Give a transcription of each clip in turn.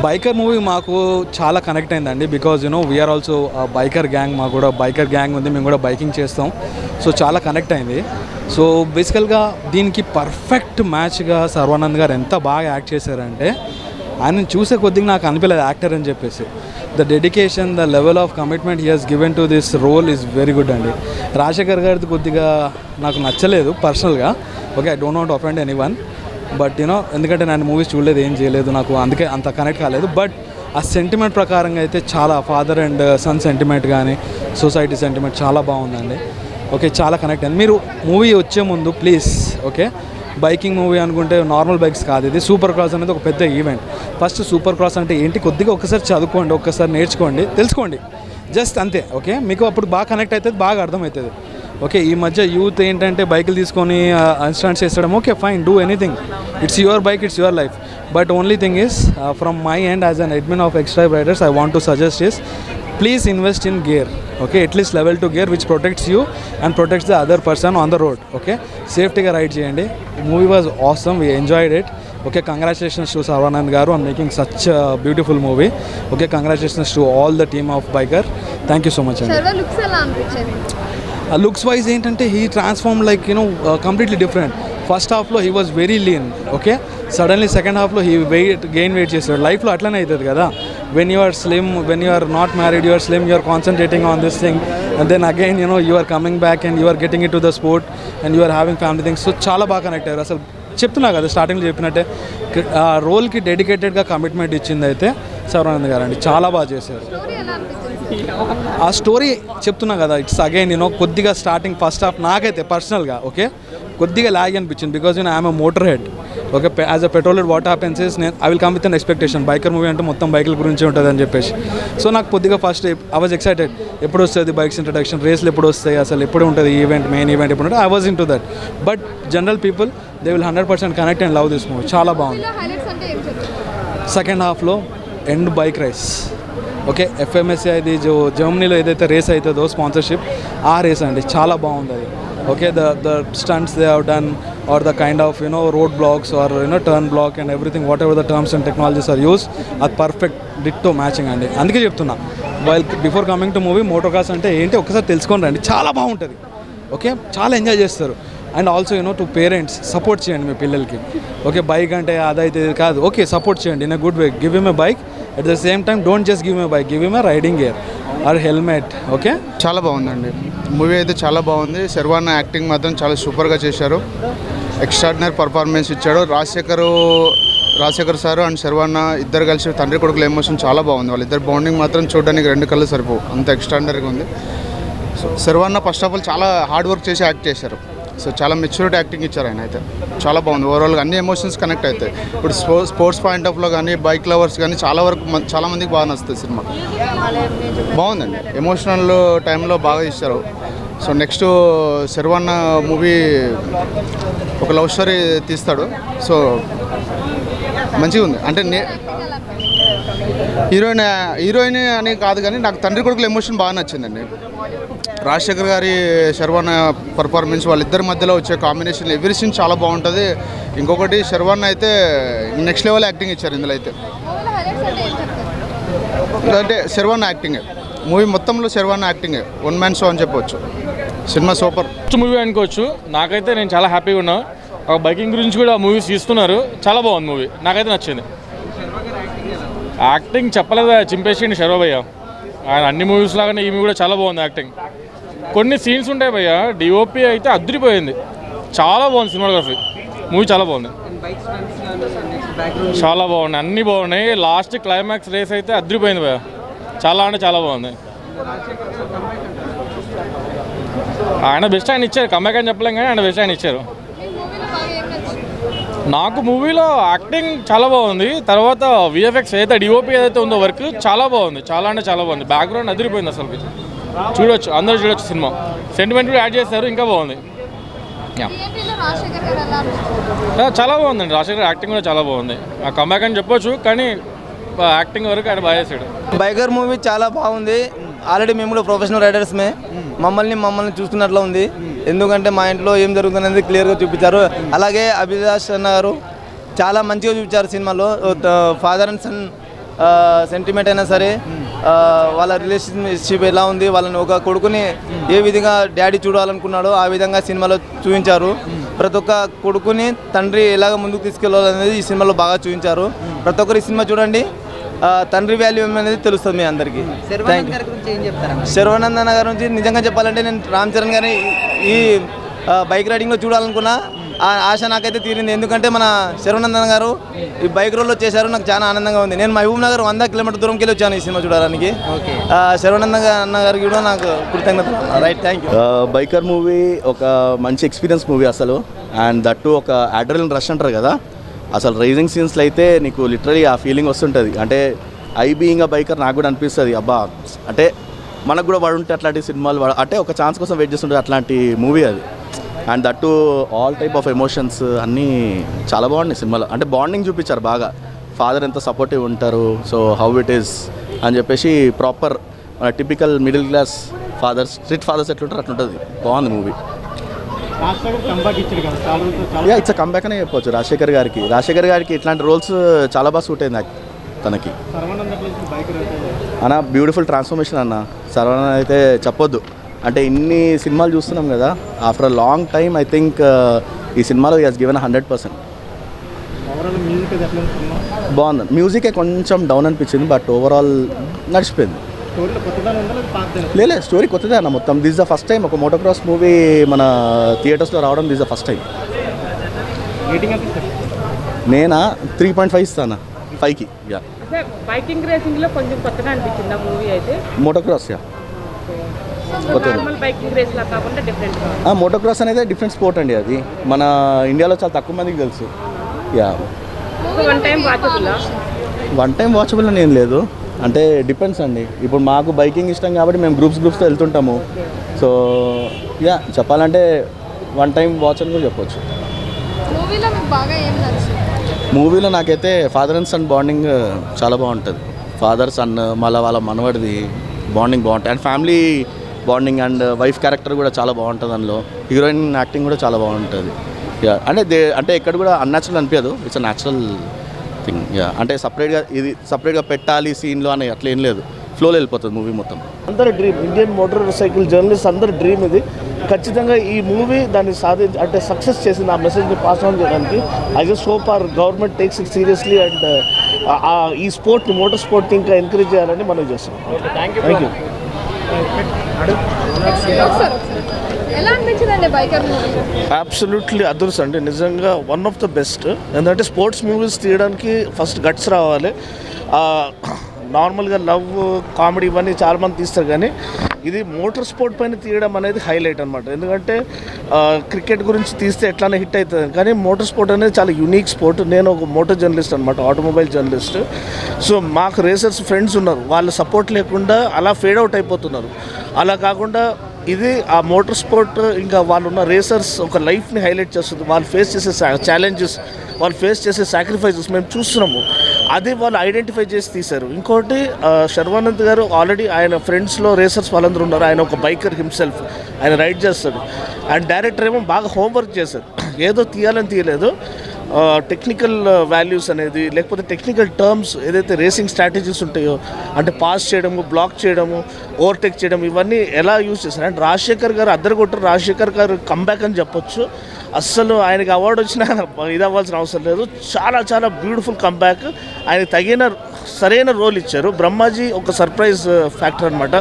Biker movie మాకు చాలా connect అయిందండి. Because we're also biker gang. మాకు కూడా బైకర్ గ్యాంగ్ ఉంది, మేము కూడా బైకింగ్ చేస్తాం. సో చాలా కనెక్ట్ అయింది. సో బేసికల్గా దీనికి పర్ఫెక్ట్ మ్యాచ్గా సర్వానంద్ గారు ఎంత బాగా యాక్ట్ చేశారంటే ఆయన చూసే కొద్దిగా నాకు అనిపించలేదు యాక్టర్ అని చెప్పేసి. The dedication, the level of commitment he has given to this role is very good అండి. రాజశేఖర్ గారిది కొద్దిగా నాకు నచ్చలేదు పర్సనల్గా. Okay, I don't want offend anyone, but ఎందుకంటే నేను మూవీస్ చూడలేదు, ఏం చేయలేదు, నాకు అందుకే అంత కనెక్ట్ కాలేదు. బట్ ఆ సెంటిమెంట్ ప్రకారంగా అయితే చాలా ఫాదర్ అండ్ సన్ సెంటిమెంట్ కానీ సొసైటీ సెంటిమెంట్ చాలా బాగుందండి. ఓకే, చాలా కనెక్ట్ అయింది. మీరు మూవీ వచ్చే ముందు ప్లీజ్, ఓకే, బైకింగ్ మూవీ అనుకుంటే నార్మల్ బైక్స్ కాదు, ఇది సూపర్ క్రాస్ అనేది ఒక పెద్ద ఈవెంట్. ఫస్ట్ సూపర్ క్రాస్ అంటే ఏంటి కొద్దిగా ఒక్కసారి చదువుకోండి, ఒక్కసారి నేర్చుకోండి, తెలుసుకోండి, జస్ట్ అంతే. ఓకే, మీకు అప్పుడు బాగా కనెక్ట్ అవుతుంది, బాగా అర్థమవుతుంది. ఓకే, ఈ మధ్య యూత్ ఏంటంటే బైకులు తీసుకొని ఇన్స్టాంట్స్ చేస్తడం, okay fine, do anything, it's your bike, it's your life. But only thing is from my end as an admin of Xtribe riders, I want to suggest is please invest in gear, okay, at least level 2 gear which protects you and protects the other person on the road. Okay, safety ga ride cheyandi. Movie was awesome, we enjoyed it. Okay, congratulations to Sarvanand garu on making such a beautiful movie. Okay, congratulations to all the team of Biker. Thank you so much. Sarva looks ela anpichindi. Looks wise ఏంటంటే he transformed like completely different. First హాఫ్లో he was very lean, okay, suddenly second హాఫ్లో he gain weight చేస్తాడు. లైఫ్లో అట్లనే అవుతుంది కదా, when you are slim, when you are not married, you are slim, you are concentrating on this thing, and then again you are coming back and you are getting it to the sport and you are having family things. So చాలా బాగా connect అయ్యారు. అసలు చెప్తున్నా కదా, స్టార్టింగ్లో చెప్పినట్టే ఆ రోల్కి డెడికేటెడ్గా కమిట్మెంట్ ఇచ్చింది అయితే సర్వానంద్ గారు అండి, చాలా బాగా చేశారు. ఆ స్టోరీ చెప్తున్నా కదా, ఇట్స్ అగైన్ కొద్దిగా స్టార్టింగ్ ఫస్ట్ హాఫ్ నాకైతే పర్సనల్గా ఓకే కొద్దిగా లాగ్ అనిపించింది. Because I'm a motor head. Okay, as a petrol head what happens is I will come with an expectation. Biker movie అంటే మొత్తం బైకుల గురించి ఉంటుంది అని చెప్పేసి. సో నాకు కొద్దిగా ఫస్ట్ ఐ వాజ్ ఎక్సైటెడ్, ఎప్పుడు వస్తుంది బైక్స్ ఇంట్రడక్షన్, రేస్లు ఎప్పుడు వస్తాయి, అసలు ఎప్పుడు ఉంటుంది ఈవెంట్, మెయిన్ ఈవెంట్ ఎప్పుడు ఉంటుంది, I was in to that. But general people they will 100% connect and love this movie. చాలా బాగుంది. సెకండ్ హాఫ్లో ఎండ్ బైక్ రేస్, ఓకే, ఎఫ్ఎంఎస్సి అది జర్మనీలో ఏదైతే రేస్ అవుతుందో స్పాన్సర్షిప్, ఆ రేస్ అండి చాలా బాగుంది అది. Okay, the stunts they have done are the kind of road blocks or turn block and everything whatever the terms and technologies are use, అది పర్ఫెక్ట్ డిట్టో మ్యాచింగ్ అండి. అందుకే చెప్తున్నా, while before coming to movie motocross అంటే ఏంటి ఒకసారి తెలుసుకొని రండి, చాలా బాగుంటుంది. ఓకే, చాలా ఎంజాయ్ చేస్తారు. And also to parents support చేయండి మీ పిల్లలకి. ఓకే, బైక్ అంటే అదైతే కాదు, ఓకే సపోర్ట్ చేయండి in a good way. Give him a bike, at the same time don't just give him a bike, give him a riding gear are helmet. Okay, చాలా బాగుందండి movie అయితే, చాలా బాగుంది. శర్వాన్న acting మాత్రం చాలా సూపర్గా చేశారు, ఎక్స్ట్రాడినరీ పర్ఫార్మెన్స్ ఇచ్చాడు. రాజశేఖర్ సారు అండ్ శర్వాన్న ఇద్దరు కలిసి తండ్రి కొడుకుల ఎమోషన్ చాలా బాగుంది. వాళ్ళిద్దరు బాండింగ్ మాత్రం చూడడానికి 2 కళ్ళు సరిపోవు, అంత ఎక్స్ట్రాడినరీగా ఉంది. సో శర్వాన్న ఫస్ట్ ఆఫ్ ఆల్ చాలా హార్డ్ వర్క్ చేసి యాక్ట్ చేశారు. సో చాలా మెచ్యూరిటీ యాక్టింగ్ ఇచ్చారు ఆయన అయితే, చాలా బాగుంది. ఓవరాల్గా అన్ని ఎమోషన్స్ కనెక్ట్ అవుతాయి. ఇప్పుడు స్పోర్ట్స్ పాయింట్ ఆఫ్లో కానీ బైక్ లవర్స్ కానీ చాలా వరకు చాలా మందికి బాగా నచ్చుతుంది సినిమా. బాగుందండి, ఎమోషనల్ టైంలో బాగా ఇచ్చారు. సో నెక్స్ట్ శర్వాన్న మూవీ ఒక లవ్ స్టోరీ తీస్తాడు. సో మంచిగా ఉంది. అంటే హీరోయిన్ అని కాదు కానీ నాకు తండ్రి కొడుకుల ఎమోషన్ బాగా నచ్చిందండి. రాజశేఖర్ గారి శర్వాన్న పర్ఫార్మెన్స్, వాళ్ళిద్దరి మధ్యలో వచ్చే కాంబినేషన్, ఎవ్రీ సీన్ చాలా బాగుంటుంది. ఇంకొకటి శర్వాన్న అయితే నెక్స్ట్ లెవెల్ యాక్టింగ్ ఇచ్చారు ఇందులో అయితే. అంటే శర్వాన్న యాక్టింగే మూవీ మొత్తంలో, శర్వాన్న యాక్టింగే వన్ మ్యాన్ షో అని చెప్పవచ్చు. సినిమా సూపర్ మూవీ అనుకోవచ్చు. నాకైతే నేను చాలా హ్యాపీగా ఉన్నా. ఒక బైకింగ్ గురించి కూడా మూవీస్ తీస్తున్నారు, చాలా బాగుంది మూవీ, నాకైతే నచ్చింది. యాక్టింగ్ చెప్పలేదా, చింపేసిండి శర్వ భయ్య. ఆయన అన్ని మూవీస్ లాగానే ఈమె కూడా చాలా బాగుంది యాక్టింగ్. కొన్ని సీన్స్ ఉంటాయి భయ్య, డిఓపి అయితే అదిరిపోయింది, చాలా బాగుంది. సినిమాగ్రఫీ మూవీ చాలా బాగుంది, చాలా బాగున్నాయి, అన్నీ బాగున్నాయి. లాస్ట్ క్లైమాక్స్ రేస్ అయితే అదిరిపోయింది భయ్య, చాలా అంటే చాలా బాగుంది. ఆయన బెస్ట్ ఆయన ఇచ్చారు, కమ్బ్యాక్ అని చెప్పలేం కానీ ఆయన బెస్ట్ ఆయన ఇచ్చారు. నాకు మూవీలో యాక్టింగ్ చాలా బాగుంది. తర్వాత విఎఫ్ఎక్స్ ఏదైతే డిఓపి ఏదైతే ఉందో వర్క్ చాలా బాగుంది, చాలా అంటే చాలా బాగుంది. బ్యాక్గ్రౌండ్ అదిరిపోయింది, అసలు చూడొచ్చు, అందరూ చూడొచ్చు. సినిమా సెంటిమెంట్ కూడా యాడ్ చేశారు, ఇంకా బాగుంది. చాలా బాగుందండి, రాజశేఖర్ యాక్టింగ్ కూడా చాలా బాగుంది. ఆ కమ్బ్యాక్ అని చెప్పొచ్చు, కానీ యాక్టింగ్ వరకు ఆయన బాగా చేశాడు. బైకర్ మూవీ చాలా బాగుంది. ఆల్రెడీ మేము కూడా ప్రొఫెషనల్ రైడర్స్మే, మమ్మల్ని చూస్తున్నట్లు ఉంది. ఎందుకంటే మా ఇంట్లో ఏం జరుగుతుందనేది క్లియర్గా చూపించారు. అలాగే అభిలాష్ అన్న గారు చాలా మంచిగా చూపించారు సినిమాలో. ఫాదర్ అండ్ సన్ సెంటిమెంట్ అయినా సరే వాళ్ళ రిలేషన్షిప్ ఎలా ఉంది, వాళ్ళని ఒక కొడుకుని ఏ విధంగా డాడీ చూడాలనుకున్నాడో ఆ విధంగా సినిమాలో చూపించారు. ప్రతి ఒక్క కొడుకుని తండ్రి ఎలాగ ముందుకు తీసుకెళ్ళాలనేది ఈ సినిమాలో బాగా చూపించారు. ప్రతి ఒక్కరు ఈ సినిమా చూడండి, తండ్రి వాల్యూ అనేది తెలుస్తుంది మీ అందరికీ. శర్వానంద్ అన్న గారి గురించి నిజంగా చెప్పాలంటే నేను రామ్ చరణ్ గారిని ఈ బైక్ రైడింగ్లో చూడాలనుకున్నా, ఆ ఆశ నాకైతే తీరింది. ఎందుకంటే మన శర్వానందన్ గారు ఈ బైక్ రోడ్లో చేశారు, నాకు చాలా ఆనందంగా ఉంది. నేను మహబూబ్ నగర్ 100 కిలోమీటర్ దూరంకి వెళ్ళి వచ్చాను ఈ సినిమా చూడడానికి. శర్వానందన్ అన్న గారికి కూడా నాకు కృతజ్ఞతలు. Right, thank you. Biker movie ఒక మంచి ఎక్స్పీరియన్స్ మూవీ అసలు. అండ్ దట్టు ఒక అడ్రినలిన్ రష్ అంటారు కదా, అసలు రైజింగ్ సీన్స్లో అయితే నీకు లిటరలీ ఆ ఫీలింగ్ వస్తుంటుంది. అంటే ఐ బీయింగ్ అ బైకర్ నాకు కూడా అనిపిస్తుంది, అబ్బా అంటే మనకు కూడా పడుంటే అట్లాంటి సినిమాలు అంటే ఒక ఛాన్స్ కోసం వెయిట్ చేస్తుంటుంది, అట్లాంటి మూవీ అది. And that all type of emotions అన్నీ చాలా బాగున్నాయి సినిమాలో. అంటే బాండింగ్ చూపించారు బాగా, ఫాదర్ ఎంత సపోర్టివ్ ఉంటారు, సో హౌ ఇట్ ఈస్ అని చెప్పేసి ప్రాపర్ మన typical middle class fathers, street fathers ఎట్లుంటారు అట్లుంటుంది. బాగుంది మూవీ. ఇట్స్ కంబ్యాక్ అనే చెప్పొచ్చు రాజశేఖర్ గారికి ఇట్లాంటి రోల్స్ చాలా బాగా సూట్ అయింది నాకు తనకి. అన్న బ్యూటిఫుల్ ట్రాన్స్ఫర్మేషన్ అన్న. సర్వానంద్ అయితే చెప్పొద్దు, అంటే ఇన్ని సినిమాలు చూస్తున్నాం కదా, after a long time I think ఈ సినిమాలో హీ హాస్ గివెన్ 100%. బాగుంది. మ్యూజికే కొంచెం డౌన్ అనిపించింది, బట్ ఓవరాల్ నడిచిపోయింది. లేదు, స్టోరీ కొత్తదే అన్న మొత్తం. దిస్ ద ఫస్ట్ టైం ఒక మోటోక్రాస్ మూవీ మన థియేటర్స్లో రావడం, దిస్ ద ఫస్ట్ టైం. నేనా 3.5 ఇస్తాను 5కి. యా, బైకింగ్ రేసింగ్ లో కొంచెం కొత్తగా అనిపించింది ఆ మూవీ అయితే. మోటోక్రాస్ యా మోటోక్రాస్ అనేది డిఫరెంట్ స్పోర్ట్ అండి. అది మన ఇండియాలో చాలా తక్కువ మందికి తెలుసు. యా, వన్ టైం వాచబుల్ అని ఏం లేదు, అంటే డిపెండ్స్ అండి. ఇప్పుడు మాకు బైకింగ్ ఇష్టం కాబట్టి మేము గ్రూప్స్తో వెళ్తుంటాము. సో యా, చెప్పాలంటే వన్ టైం వాచ్ అని కూడా చెప్పొచ్చు. మూవీలో నాకైతే ఫాదర్ అండ్ సన్ బాండింగ్ చాలా బాగుంటుంది. ఫాదర్ సన్ మళ్ళీ వాళ్ళ మనవడిది బాండింగ్ బాగుంటుంది. And family bonding and wife character కూడా చాలా బాగుంటుంది అందులో. హీరోయిన్ యాక్టింగ్ కూడా చాలా బాగుంటుంది. యా, అంటే ఎక్కడ కూడా అన్యాచురల్ అనిపించదు, it's a natural thing. Yeah, అంటే సపరేట్గా పెట్టాలి సీన్లో అని అట్లా ఏం లేదు, ఫ్లోలో వెళ్ళిపోతుంది మూవీ మొత్తం. అందరి dream, Indian motor cycle journalist అందరి డ్రీమ్ ఇది. ఖచ్చితంగా ఈ మూవీ దాన్ని అంటే సక్సెస్ చేసింది, ఆ మెసేజ్ని పాస్ ఆన్ చేయడానికి. I just hope our government takes it seriously and ఈ స్పోర్ట్ని, మోటార్ స్పోర్ట్ని ఇంకా ఎంకరేజ్ చేయాలని మనం చేస్తాం. Thank you. అబ్సల్యూట్లీ అదర్స్ అండి, నిజంగా వన్ ఆఫ్ ద బెస్ట్. ఎందుకంటే స్పోర్ట్స్ మూవీస్ తీయడానికి ఫస్ట్ గట్స్ రావాలి. నార్మల్గా లవ్, కామెడీ ఇవన్నీ చాలామంది తీస్తారు, కానీ ఇది మోటార్ స్పోర్ట్ పైన తీయడం అనేది హైలైట్ అనమాట. ఎందుకంటే క్రికెట్ గురించి తీస్తే ఎట్లానే హిట్ అవుతుంది, కానీ మోటార్ స్పోర్ట్ అనేది చాలా యూనిక్ స్పోర్ట్. నేను ఒక మోటార్ జర్నలిస్ట్ అనమాట, ఆటోమొబైల్ జర్నలిస్ట్. సో మాకు రేసర్స్ ఫ్రెండ్స్ ఉన్నారు, వాళ్ళ సపోర్ట్ లేకుండా అలా ఫేడ్ అవుట్ అయిపోతున్నారు. అలా కాకుండా ఇది ఆ మోటార్ స్పోర్ట్ ఇంకా వాళ్ళు ఉన్న రేసర్స్ ఒక లైఫ్ని హైలైట్ చేస్తుంది. వాళ్ళు ఫేస్ చేసే ఛాలెంజెస్, వాళ్ళు ఫేస్ చేసే సాక్రిఫైజెస్ మేము చూస్తున్నాము, అది వాళ్ళు ఐడెంటిఫై చేసి తీశారు. ఇంకోటి శర్వానంద్ గారు ఆల్రెడీ ఆయన ఫ్రెండ్స్లో రేసర్స్ వాళ్ళందరూ ఉన్నారు, ఆయన ఒక బైకర్ హిమ్సెల్ఫ్, ఆయన రైడ్ చేస్తాడు. అండ్ డైరెక్టర్ ఏమో బాగా హోంవర్క్ చేశారు, ఏదో తీయాలని తీయలేదు. టెక్నికల్ వాల్యూస్ అనేది, లేకపోతే టెక్నికల్ టర్మ్స్ ఏదైతే రేసింగ్ స్ట్రాటజీస్ ఉంటాయో, అంటే పాస్ చేయడము, బ్లాక్ చేయడము, ఓవర్టేక్ చేయడం, ఇవన్నీ ఎలా యూజ్ చేస్తారు. అండ్ రాజశేఖర్ గారు అద్దరు కొట్టారు. రాజశేఖర్ గారు కంబ్యాక్ అని చెప్పొచ్చు. అస్సలు ఆయనకి అవార్డు వచ్చినా ఇది అవ్వాల్సిన అవసరం లేదు. చాలా చాలా బ్యూటిఫుల్ కంబ్యాక్. ఆయన తగిన సరైన రోల్ ఇచ్చారు. బ్రహ్మాజీ ఒక సర్ప్రైజ్ ఫ్యాక్టర్ అనమాట,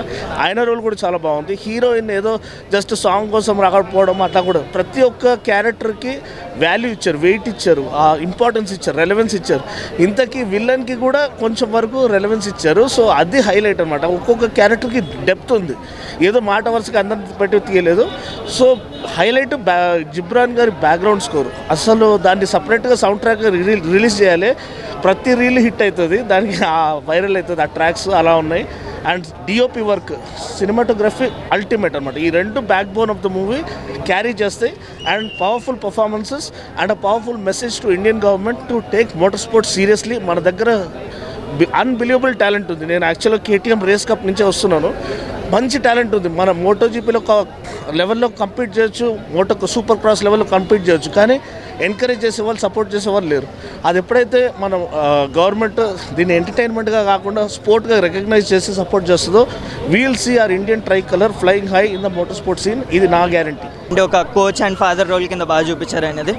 ఆయన రోల్ కూడా చాలా బాగుంది. హీరోయిన్ ఏదో జస్ట్ సాంగ్ కోసం రాకపోవడం అట్లా కూడా, ప్రతి ఒక్క క్యారెక్టర్కి వాల్యూ ఇచ్చారు, వెయిట్ ఇచ్చారు, ఇంపార్టెన్స్ ఇచ్చారు, రెలవెన్స్ ఇచ్చారు. ఇంతకీ విలన్కి కూడా కొంచెం వరకు రెలవెన్స్ ఇచ్చారు. సో అది హైలైట్ అనమాట. ఒక్కొక్క క్యారెక్టర్కి డెప్త్ ఉంది, ఏదో మాట వరుసగా అందరిని పెట్టి తీయలేదు. సో హైలైట్ జిబ్రాన్ గారి బ్యాక్గ్రౌండ్ స్కోర్, అసలు దాన్ని సపరేట్గా సౌండ్ ట్రాక్ రిలీజ్ చేయాలి. ప్రతి రీల్ హిట్ అవుతుంది, దానికి వైరల్ అవుతుంది, ఆ ట్రాక్స్ అలా ఉన్నాయి. And DOP work, cinematography ultimate అనమాట. ఈ రెండు backbone of the movie carry చేస్తాయి. And powerful performances and a powerful message to Indian government to take motor sports seriously. మన దగ్గర అన్బిలీవబుల్ టాలెంట్ ఉంది. నేను యాక్చువల్గా కేటీఎం రేస్ కప్ నుంచే వస్తున్నాను. మంచి టాలెంట్ ఉంది. మన మోటోజీపీలో ఒక లెవెల్లో కంపీట్ చేయొచ్చు, సూపర్ క్రాస్ లెవెల్లో కంపీట్ చేయొచ్చు, కానీ ఎంకరేజ్ చేసేవాళ్ళు, సపోర్ట్ చేసేవాళ్ళు లేరు. అది ఎప్పుడైతే మనం గవర్నమెంట్ దీన్ని ఎంటర్టైన్మెంట్గా కాకుండా స్పోర్ట్గా రికగ్నైజ్ చేసి సపోర్ట్ చేస్తుందో, we'll see our Indian tricolour flying high in the motor sports scene. ఇది నా గ్యారంటీ. అంటే ఒక కోచ్ అండ్ ఫాదర్ రోల్ కింద బాగా చూపించారు అనేది.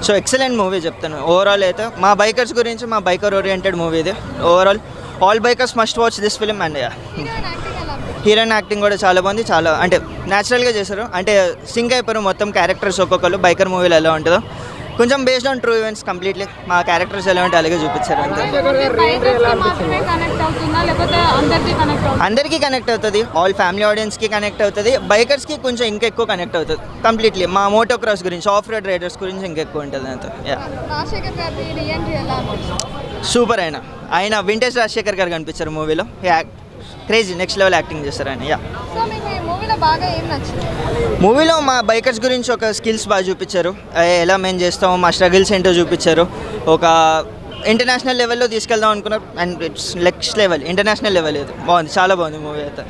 సో ఎక్సలెంట్ మూవీ చెప్తాను. ఓవరాల్ అయితే మా బైకర్స్ గురించి, మా బైకర్ ఓరియంటెడ్ మూవీ ఇది. Overall all bikers must watch this film. And heroine acting కూడా చాలా బాగుంది. చాలా అంటే న్యాచురల్గా చేశారు. అంటే సింక్ అయిపోయారు మొత్తం క్యారెక్టర్స్ ఒక్కొక్కరు. బైకర్ మూవీలో ఎలా ఉంటుందో కొంచెం based on true events completely. మా క్యారెక్టర్స్ ఎలా ఉంటే అలాగే చూపించారు అంతే. అందరికీ కనెక్ట్ అవుతుంది. ఆల్ ఫ్యామిలీ ఆడియన్స్కి కనెక్ట్ అవుతుంది. బైకర్స్కి కొంచెం ఇంకా ఎక్కువ కనెక్ట్ అవుతుంది కంప్లీట్లీ. మా మోటో క్రాస్ గురించి, ఆఫ్ రోడ్ రైడర్స్ గురించి ఇంకా ఎక్కువ ఉంటుంది అంతే. సూపర్. ఆయన వింటేజ్ రాజశేఖర్ గారు కనిపించారు మూవీలో. క్రేజీ నెక్స్ట్ లెవెల్ యాక్టింగ్ చేస్తారు ఆయన. మూవీలో మా బైకర్స్ గురించి ఒక స్కిల్స్ బాగా చూపించారు. ఎలా మేము చేస్తాము, మా స్ట్రగుల్స్ ఏంటో చూపించారు. ఒక ఇంటర్నేషనల్ లెవెల్లో తీసుకెళ్దాం అనుకున్నారు. And it's next level, international level. ఇది బాగుంది, చాలా బాగుంది మూవీ అయితే.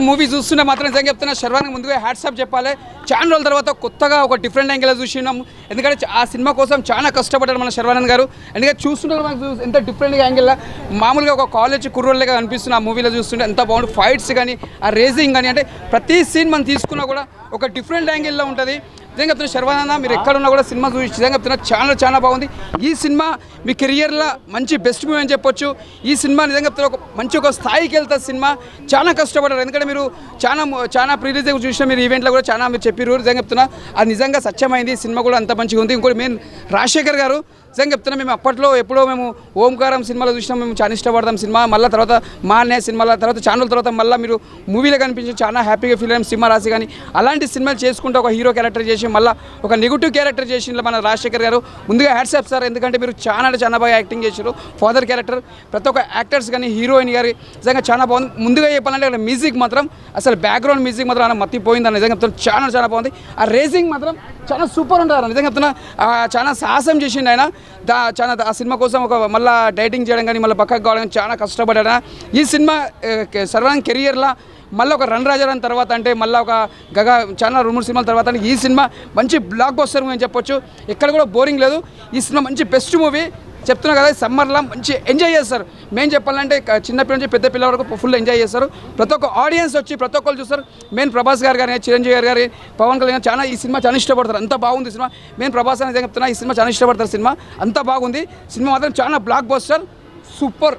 మూవీ చూస్తుంటే మాత్రం నిజంగా చెప్తున్నా, శర్వానికి ముందుగా హ్యాట్సాప్ చెప్పాలి. చాలా రోజుల తర్వాత కొత్తగా ఒక డిఫరెంట్ యాంగిల్లో చూసినాము. ఎందుకంటే ఆ సినిమా కోసం చాలా కష్టపడ్డారు మన శర్వానంద్ గారు. ఎందుకంటే చూస్తుంటే మనకు ఎంత డిఫరెంట్ యాంగిల్లో మామూలుగా ఒక కాలేజ్ కుర్రోళ్ళగా కనిపిస్తుంది ఆ మూవీలో చూస్తుంటే. ఎంత బాగుంది ఫైట్స్ కానీ, ఆ రేసింగ్ కానీ, అంటే ప్రతి సీన్ మనం తీసుకున్నా కూడా ఒక డిఫరెంట్ యాంగిల్లో ఉంటుంది. నిజంగా చెప్తున్నా శర్వానంద, మీరు ఎక్కడున్నా కూడా సినిమా చూసి నిజంగా చెప్తున్నా చాలా చాలా బాగుంది. ఈ సినిమా మీ కెరియర్లో మంచి బెస్ట్ మూవీ అని చెప్పొచ్చు. ఈ సినిమా నిజంగా చెప్తున్నా ఒక మంచి ఒక స్థాయికి వెళ్తుంది సినిమా. చాలా కష్టపడ్డారు. ఎందుకంటే మీరు చాలా ప్రీ రిలీజ్ చూసిన మీరు ఈవెంట్లో కూడా చాలా మీరు చెప్పారు. నిజంగా చెప్తున్నా అది నిజంగా సత్యమైంది. సినిమా కూడా అంత మంచిగా ఉంది. ఇంకోటి మెయిన్ రాజశేఖర్ గారు నిజంగా చెప్తున్నా, మేము అప్పట్లో ఎప్పుడో మేము ఓంకారం సినిమాలో చూసినాం. మేము చాలా ఇష్టపడతాం సినిమా. మళ్ళీ తర్వాత మా అన్నయ్య సినిమాల తర్వాత ఛానల్ తర్వాత మళ్ళీ మీరు మూవీలో కనిపించి చాలా హ్యాపీగా ఫీల్ అయ్యాం. సినిమా రాసి కానీ అలాంటి సినిమాలు చేసుకుంటూ ఒక హీరో క్యారెక్టర్ చేసి మళ్ళీ ఒక నెగిటివ్ క్యారెక్టర్ చేసిన మన రాజశేఖర్ గారు ముందుగా హ్యాట్సాప్ సార్. ఎందుకంటే మీరు చాలా బాగా యాక్టింగ్ చేశారు. ఫాదర్ క్యారెక్టర్ ప్రతి ఒక్క యాక్టర్స్ కానీ, హీరోయిన్ గారి నిజంగా చాలా బాగుంది. ముందుగా చెప్పాలంటే మ్యూజిక్ మాత్రం అసలు బ్యాక్గ్రౌండ్ మ్యూజిక్ మాత్రం అలా మత్తిపోయిందని నిజంగా చెప్తున్నా. చాలా బాగుంది. ఆ రేసింగ్ మాత్రం చాలా సూపర్ ఉంటారు. నిజంగా చెప్తున్నా చాలా సాహసం చేసిండు ఆయన. చాలా ఆ సినిమా కోసం ఒక మళ్ళీ డైటింగ్ చేయడం కానీ, మళ్ళీ పక్కకు కావడం కానీ చాలా కష్టపడ్డా. ఈ సినిమా సర్వాంగ్ కెరియర్లో మళ్ళీ ఒక రన్ రాజారాన్ తర్వాత అంటే మళ్ళీ ఒక చాలా 2-3 సినిమాల తర్వాత ఈ సినిమా మంచి బ్లాక్ బస్టర్ మూవీ అని చెప్పొచ్చు. ఎక్కడ కూడా బోరింగ్ లేదు. ఈ సినిమా మంచి బెస్ట్ మూవీ చెప్తున్నా కదా. సమ్మర్లో మంచి ఎంజాయ్ చేస్తారు. మేము చెప్పాలంటే చిన్నపిల్ల నుంచి పెద్ద పిల్లల వరకు ఫుల్ ఎంజాయ్ చేస్తారు. ప్రతి ఒక్క ఆడియన్స్ వచ్చి ప్రతి ఒక్కరు చూస్తారు. మెయిన్ ప్రభాస్ గారు కానీ, చిరంజీవి గారు కానీ, పవన్ కళ్యాణ్ చాలా ఈ సినిమా చాలా ఇష్టపడతారు. అంత బాగుంది సినిమా. మెయిన్ ప్రభాస్ అని చెప్తున్నా, ఈ సినిమా చాలా ఇష్టపడతారు. సినిమా అంత బాగుంది. సినిమా మాత్రం చాలా బ్లాక్ బస్టర్, సూపర్.